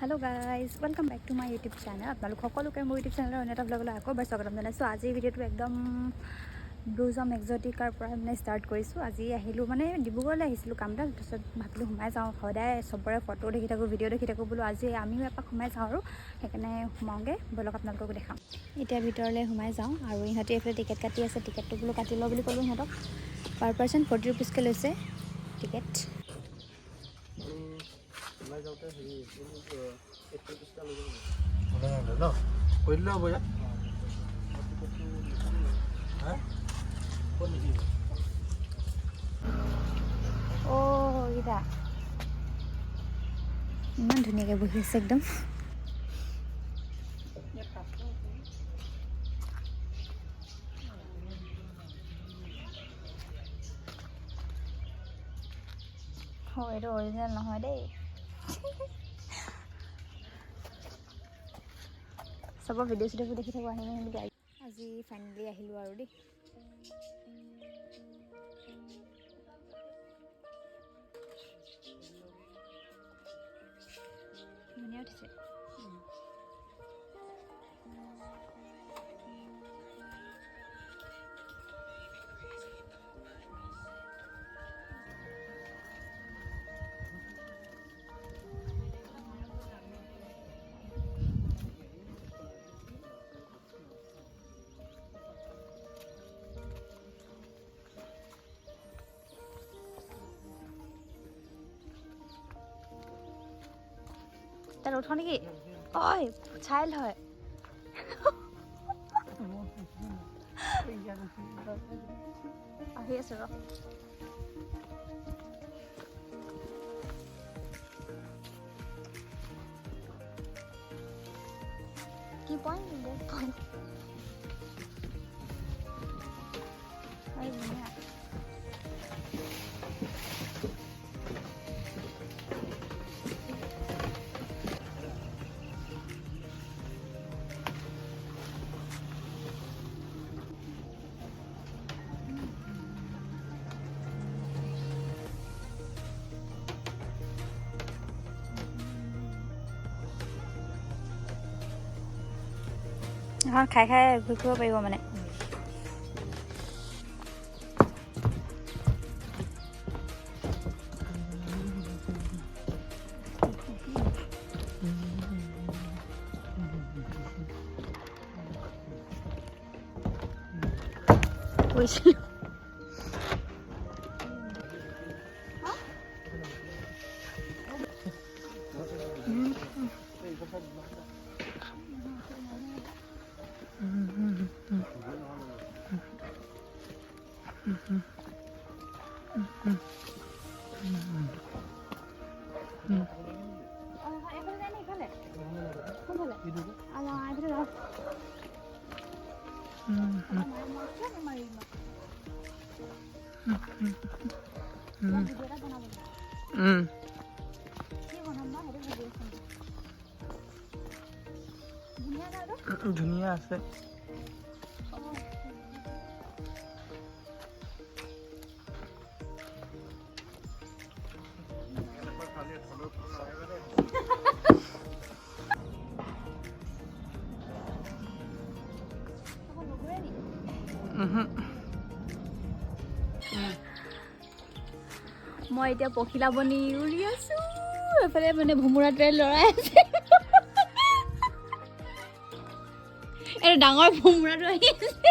Hello guys, welcome back to my YouTube channel. আপোনালোক সকলোকে মোৰ YouTube channel অন্য এটা ব্লগলৈ আকৌ এবাৰ স্বাগতম জনাইছোঁ। আজি ভিডিঅ'টো একদম ব্লুজম এক্সোটিকাৰ পৰা ষ্টাৰ্ট কৰিছোঁ। আজি আহিলোঁ মানে ডিব্ৰুগড়লৈ আহিছিলোঁ কাম এটা, তাৰপিছত ভাবিলোঁ সোমাই যাওঁ। সদায় চবৰে ফটো দেখি থাকোঁ, ভিডিঅ' দেখি থাকোঁ, বোলো আজি আমিও এপাক সোমাই যাওঁ আৰু সেইকাৰণে সোমাওঁগৈ। ব'লক আপোনালোককো দেখাম। এতিয়া ভিতৰলৈ সোমাই যাওঁ আৰু ইহঁতে এইফালে টিকেট কাটি আছে। টিকেটটো বোলো কাটি লওঁ বুলি ক'লোঁ সিহঁতক। পাৰ পাৰ্চন 40 rupeesকৈ লৈছে টিকেট। ইমান ধুনীয়াকৈ বহি আছে একদম। এইটো অৰিজিনেল নহয় দেই। চবৰ ভিডিঅ' চিডিঅ'বোৰ দেখি থাকোঁ আহিম বুলি। আজি ফাইনেলি আহিলোঁ আৰু দেই। ধুনীয়া উঠিছে। তাত উঠো নেকি? ঐ চাইল্ড হয়। আহি আছো ৰ। কি পইণ্ট পইণ্ট ধুনীয়া। এখন খাই খাই ঘূৰি ফুৰিব পাৰিব মানে। গৈছিলোঁ ধুনীয়া আছে। মই এতিয়া পখিলা বনি উৰি আছো। এফালে মানে ভোমোৰাটোৱে লৰাই আছে। এইটো ডাঙৰ ভোমোৰাটো আহি আছে।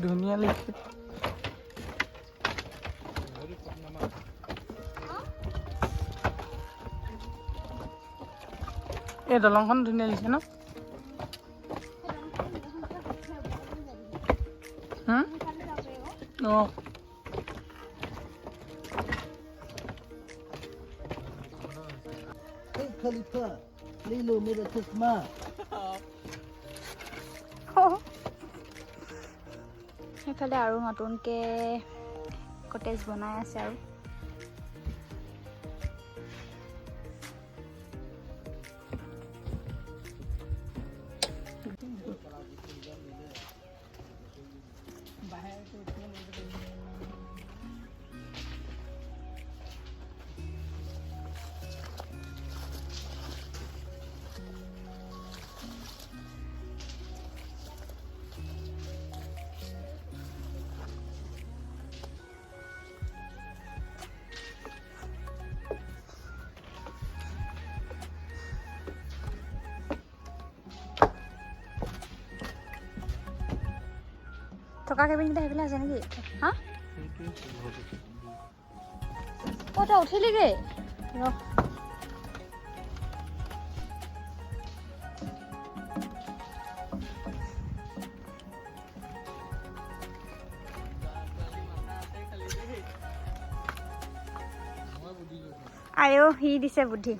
ধুনীয়া লাগিছে। এই দলংখন ধুনীয়া লাগিছে ন? অঁ Khalifa, ले लो मेरा चश्मा। সেইফালে আৰু নতুনকৈ কটেজ বনাই আছে আৰু থকা কেবিনকেইটা সেইফালে আছে নেকি? হা তই উঠিলিগৈ ৰ আয়ো সি দিছে বুদ্ধি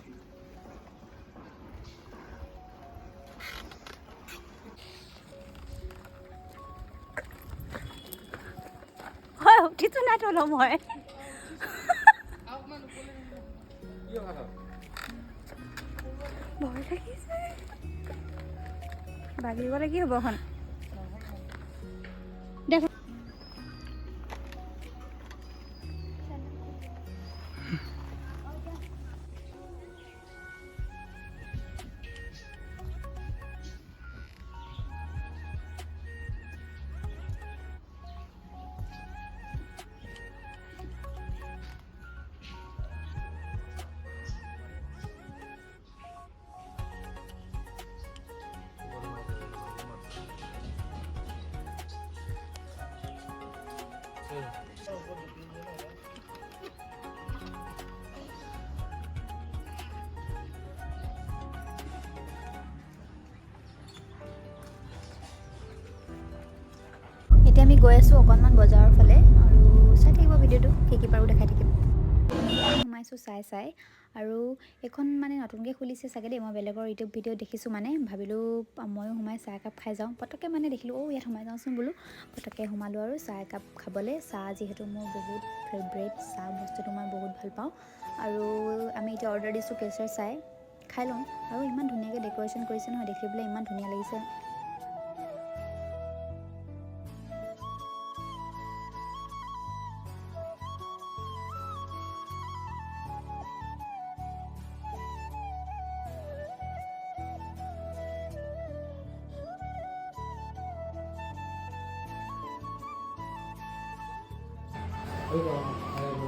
হয় উঠিছো নাই তল মই ভয় লাগিছে বাগিব লাগি হ'ব এখন দেখো এতিয়া আমি গৈ আছোঁ অকণমান বজাৰৰ ফালে আৰু চাই থাকিব ভিডিঅ'টো কি পাৰোঁ দেখাই থাকিম সোমাইছোঁ চাই আৰু এইখন মানে নতুনকৈ খুলিছে চাগে দেই মই বেলেগৰ ইউটিউব ভিডিঅ' দেখিছোঁ মানে ভাবিলোঁ ময়ো সোমাই চাহ একাপ খাই যাওঁ পটককৈ মানে দেখিলোঁ ইয়াত সোমাই যাওঁচোন বোলো পটককৈ সোমালোঁ আৰু চাহ একাপ খাবলৈ চাহ যিহেতু মোৰ বহুত ফেভৰেট চাহ বস্তুটো মই বহুত ভাল পাওঁ আৰু আমি এতিয়া অৰ্ডাৰ দিছোঁ কেশৰ চাই খাই লওঁ আৰু ইমান ধুনীয়াকৈ ডেক'ৰেশ্যন কৰিছে নহয় দেখিবলৈ ইমান ধুনীয়া লাগিছে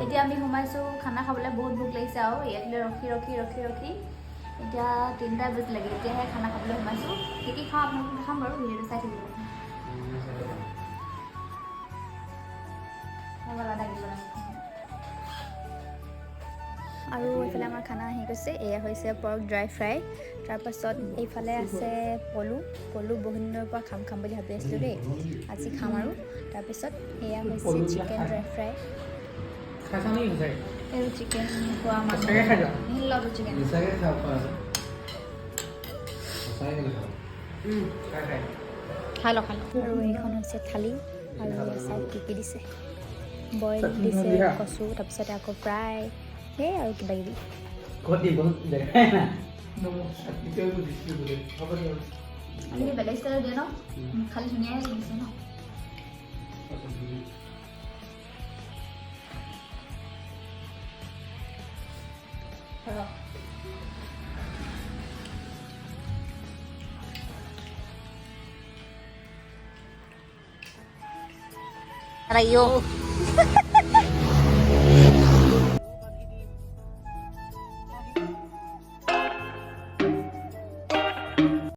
এতিয়া আমি সোমাইছোঁ খানা খাবলৈ বহুত ভোক লাগিছে আৰু ইয়াতে ৰখি এতিয়া 3টা বাজিলেগে এতিয়াহে খানা খাবলৈ সোমাইছোঁ কি খাওঁ আপোনালোকে দেখাম বাৰু ভিডিঅ'টো চাই থাকিব আৰু এইফালে আমাৰ খানা আহি গৈছে এয়া হৈছে পৰ্ক ড্ৰাই ফ্ৰাই তাৰপাছত এইফালে আছে পলু বহুত দিনৰ পৰা খাম বুলি ভাবি আছিলোঁ দেই আজি খাম আৰু তাৰপিছত এয়া হৈছে চিকেন ড্ৰাই ফ্ৰাই এই চিকেন খোৱা মানুহ চিকেন খাই লওঁ আৰু এইখন হৈছে থালি আৰু চাই কি দিছে বইল দিছে কচু তাৰপিছতে আকৌ ফ্ৰাই সেই আৰু কিবা কিবি বেলেগ ষ্টাইলত দিয়ে ন খালি ধুনীয়াই লাগিছে ন Ayo.